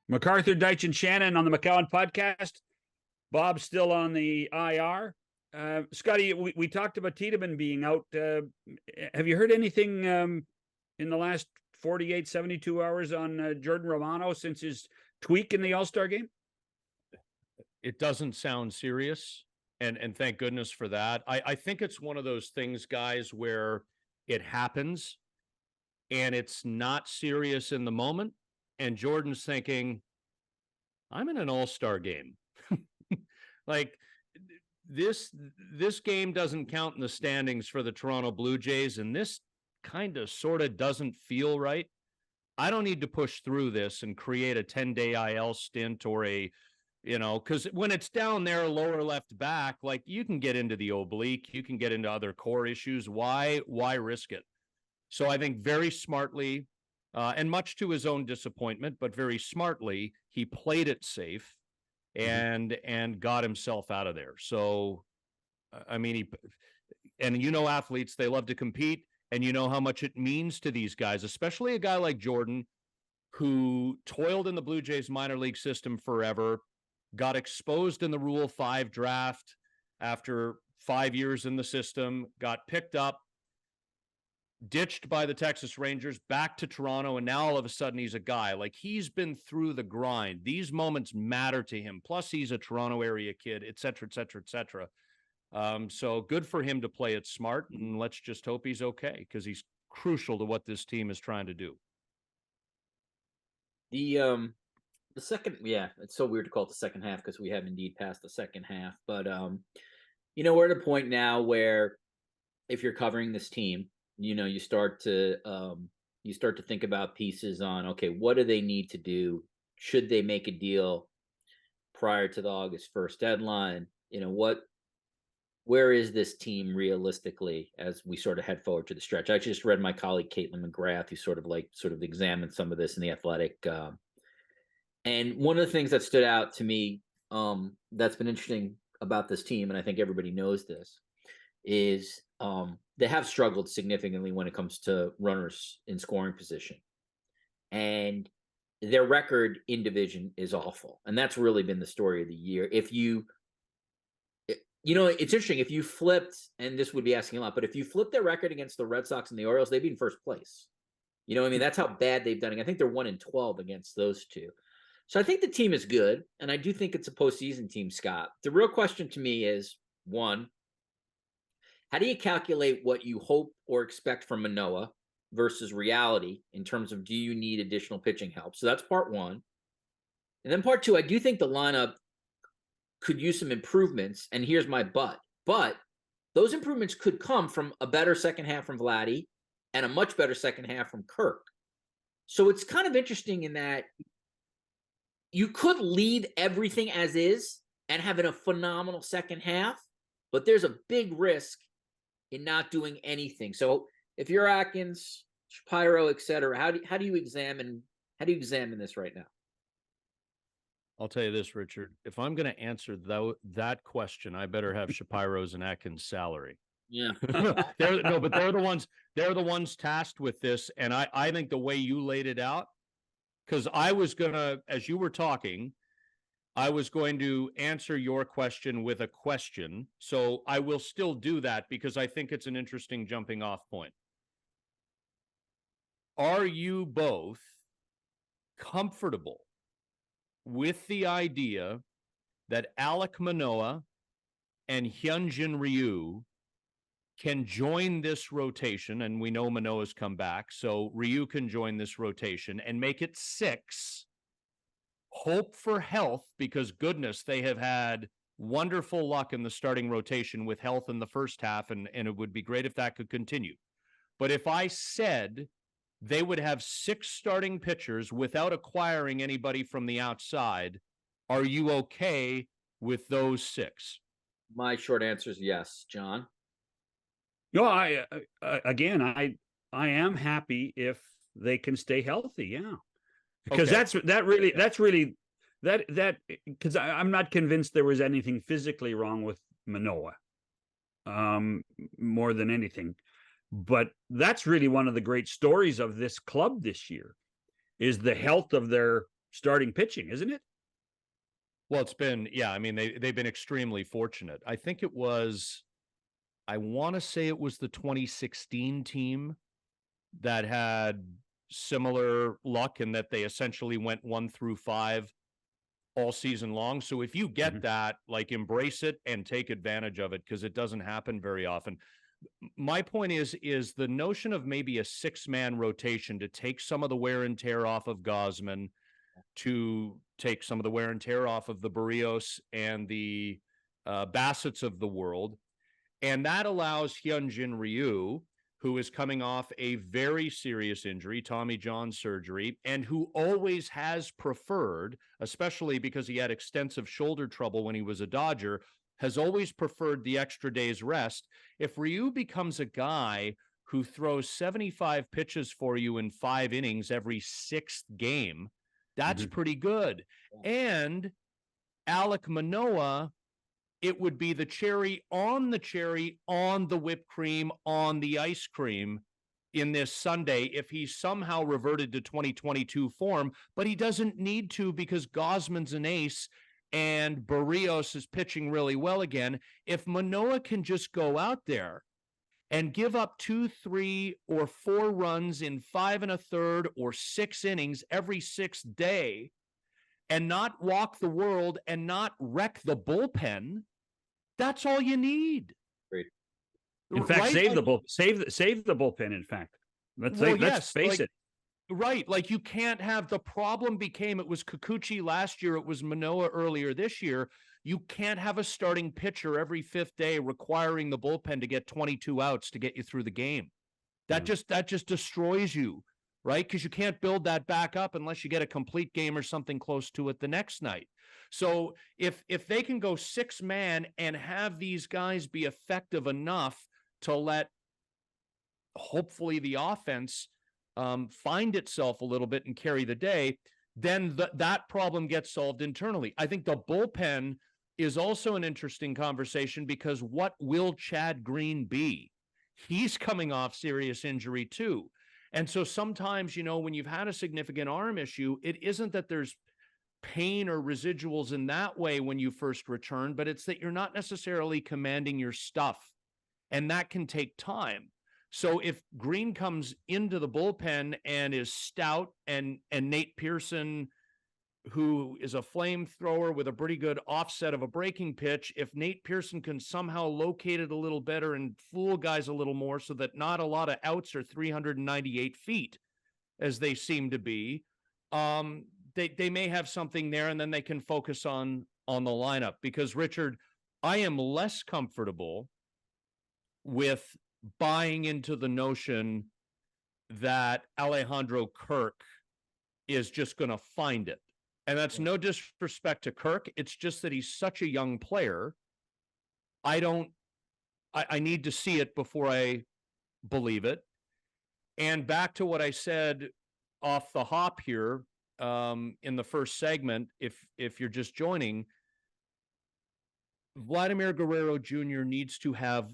MacArthur, Deitch, and Shannon on the McCowan podcast. Bob's still on the IR. Scotty, we talked about Tiedemann being out. Have you heard anything in the last 48, 72 hours on Jordan Romano since his tweak in the All-Star game? It doesn't sound serious, and thank goodness for that. I think it's one of those things, guys, where it happens and it's not serious in the moment, and Jordan's thinking, I'm in an All-Star game. Like, this game doesn't count in the standings for the Toronto Blue Jays, and this kind of sort of doesn't feel right. I don't need to push through this and create a 10-day IL stint or because when it's down there, lower left back, like, you can get into the oblique, you can get into other core issues. Why risk it? So I think very smartly, and much to his own disappointment, but very smartly, he played it safe and got himself out of there. So, I mean, athletes, they love to compete, and you know how much it means to these guys, especially a guy like Jordan, who toiled in the Blue Jays minor league system forever, got exposed in the Rule 5 draft after 5 years in the system, got picked up, ditched by the Texas Rangers, back to Toronto, and now all of a sudden he's a guy. Like, he's been through the grind. These moments matter to him. Plus, he's a Toronto area kid, et cetera, et cetera, et cetera. So good for him to play it smart, and let's just hope he's okay, because he's crucial to what this team is trying to do. The second, it's so weird to call it the second half because we have indeed passed the second half. But we're at a point now where if you're covering this team, you start to think about pieces on, okay, what do they need to do? Should they make a deal prior to the August 1st deadline? Where is this team realistically as we sort of head forward to the stretch? I just read my colleague Caitlin McGrath, who sort of examined some of this in The Athletic. And one of the things that stood out to me that's been interesting about this team, and I think everybody knows this, is they have struggled significantly when it comes to runners in scoring position. And their record in division is awful. And that's really been the story of the year. It's interesting. If you flipped, and this would be asking a lot, but if you flip their record against the Red Sox and the Orioles, they'd be in first place. That's how bad they've done it. I think they're 1-12 against those two. So I think the team is good, and I do think it's a postseason team, Scott. The real question to me is, one, how do you calculate what you hope or expect from Manoah versus reality in terms of, do you need additional pitching help? So that's part one. And then part two, I do think the lineup could use some improvements, and here's my but those improvements could come from a better second half from Vladdy and a much better second half from Kirk. So it's kind of interesting in that you could leave everything as is and having a phenomenal second half, but there's a big risk in not doing anything. So if you're Atkins, Shapiro, et cetera, how do you examine this right now? I'll tell you this, Richard. If I'm going to answer that question, I better have Shapiro's and Atkins' salary. Yeah. They're the ones tasked with this. And I think the way you laid it out, because I was going to, as you were talking, I was going to answer your question with a question. So I will still do that because I think it's an interesting jumping off point. Are you both comfortable with the idea that Alek Manoah and Hyunjin Ryu can join this rotation? And we know Manoah's come back, so Ryu can join this rotation and make it 6. Hope for health, because goodness, they have had wonderful luck in the starting rotation with health in the first half, and it would be great if that could continue. But if I said they would have 6 starting pitchers without acquiring anybody from the outside, are you okay with those 6? My short answer is yes. John? No, I am happy if they can stay healthy. Yeah. Because okay. Because I'm not convinced there was anything physically wrong with Manoah, more than anything. But that's really one of the great stories of this club this year, is the health of their starting pitching, isn't it? Well, it's been, yeah, I mean, they've been extremely fortunate. I think it was, I want to say it was the 2016 team that had similar luck in that they essentially went 1 through 5 all season long. So if you get that, like, embrace it and take advantage of it, because it doesn't happen very often. My point is the notion of maybe a 6-man rotation to take some of the wear and tear off of Gosman, to take some of the wear and tear off of the Barrios and the Bassett's of the world. And that allows Hyunjin Ryu, who is coming off a very serious injury, Tommy John surgery, and who always has preferred, especially because he had extensive shoulder trouble when he was a Dodger, has always preferred the extra day's rest. If Ryu becomes a guy who throws 75 pitches for you in 5 innings every 6th game, that's pretty good. And Alek Manoah, it would be the cherry on the whipped cream on the ice cream in this Sunday if he somehow reverted to 2022 form, but he doesn't need to, because Gosman's an ace and Barrios is pitching really well again. If Manoah can just go out there and give up 2, 3, or 4 runs in 5 1/3 or 6 innings every 6th day, and not walk the world and not wreck the bullpen, that's all you need. Great. In fact, save the bullpen. In fact, let's face it. Right. Like, you can't have, the problem became, it was Kikuchi last year, it was Manoah earlier this year. You can't have a starting pitcher every 5th day requiring the bullpen to get 22 outs to get you through the game. That just destroys you, right? Because you can't build that back up unless you get a complete game or something close to it the next night. So if they can go 6-man and have these guys be effective enough to let, hopefully, the offense find itself a little bit and carry the day, then that problem gets solved internally. I think the bullpen is also an interesting conversation, because what will Chad Green be? He's coming off serious injury too. And so sometimes, when you've had a significant arm issue, it isn't that there's pain or residuals in that way when you first return, but it's that you're not necessarily commanding your stuff, and that can take time. So if Green comes into the bullpen and is stout, and Nate Pearson, who is a flamethrower with a pretty good offset of a breaking pitch, if Nate Pearson can somehow locate it a little better and fool guys a little more so that not a lot of outs are 398 feet, as they seem to be, they may have something there, and then they can focus on the lineup. Because, Richard, I am less comfortable with buying into the notion that Alejandro Kirk is just going to find it. And that's no disrespect to Kirk. It's just that he's such a young player. I need to see it before I believe it. And back to what I said off the hop here in the first segment, if you're just joining, Vladimir Guerrero Jr. needs to have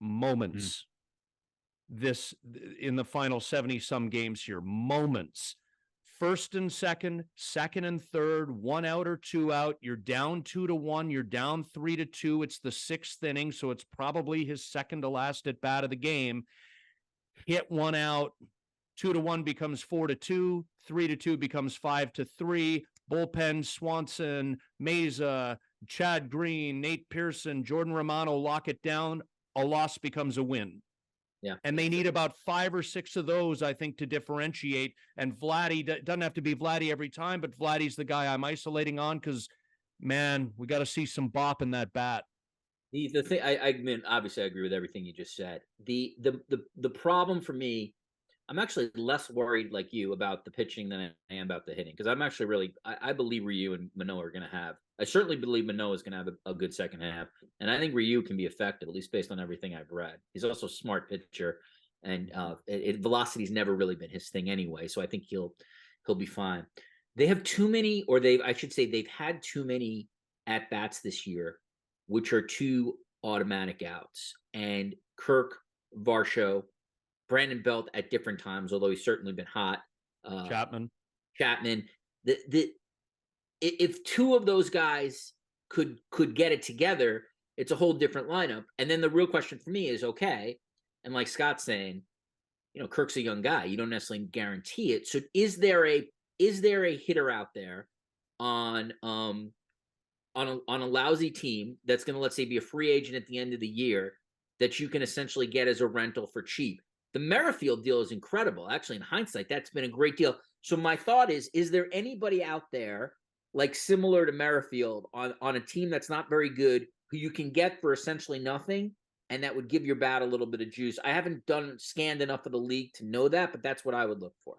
moments this in the final 70-some games here. Moments. First and second, second and third, 1 out or 2 out. You're down 2-1. You're down 3-2. It's the 6th inning, so it's probably his second to last at bat of the game. Hit 1 out. 2-1 becomes 4-2. 3-2 becomes 5-3. Bullpen: Swanson, Meza, Chad Green, Nate Pearson, Jordan Romano lock it down. A loss becomes a win. Yeah. And they need about 5 or 6 of those, I think, to differentiate. And Vladdy doesn't have to be Vladdy every time, but Vladdy's the guy I'm isolating on, because, man, we got to see some bop in that bat. The thing, I mean, obviously I agree with everything you just said. The problem for me, I'm actually less worried, like you, about the pitching than I am about the hitting, because I'm actually really, I believe Ryu and Manoah are going to have, I certainly believe Manoah is going to have a good second half, and I think Ryu can be effective, at least based on everything I've read. He's also a smart pitcher, and velocity's never really been his thing anyway, so I think he'll be fine. They have too many, or they've had too many at bats this year, which are 2 automatic outs, and Kirk, Varsho, Brandon Belt at different times, although he's certainly been hot. Chapman. The if two of those guys could get it together, it's a whole different lineup. And then the real question for me is, okay, and like Scott's saying, you know, Kirk's a young guy. You don't necessarily guarantee it. So is there a hitter out there on a lousy team that's going to, let's say, be a free agent at the end of the year that you can essentially get as a rental for cheap? The Merrifield deal is incredible. Actually, in hindsight, that's been a great deal. So my thought is there anybody out there like similar to Merrifield on a team that's not very good who you can get for essentially nothing, and that would give your bat a little bit of juice? I haven't scanned enough of the league to know that, but that's what I would look for.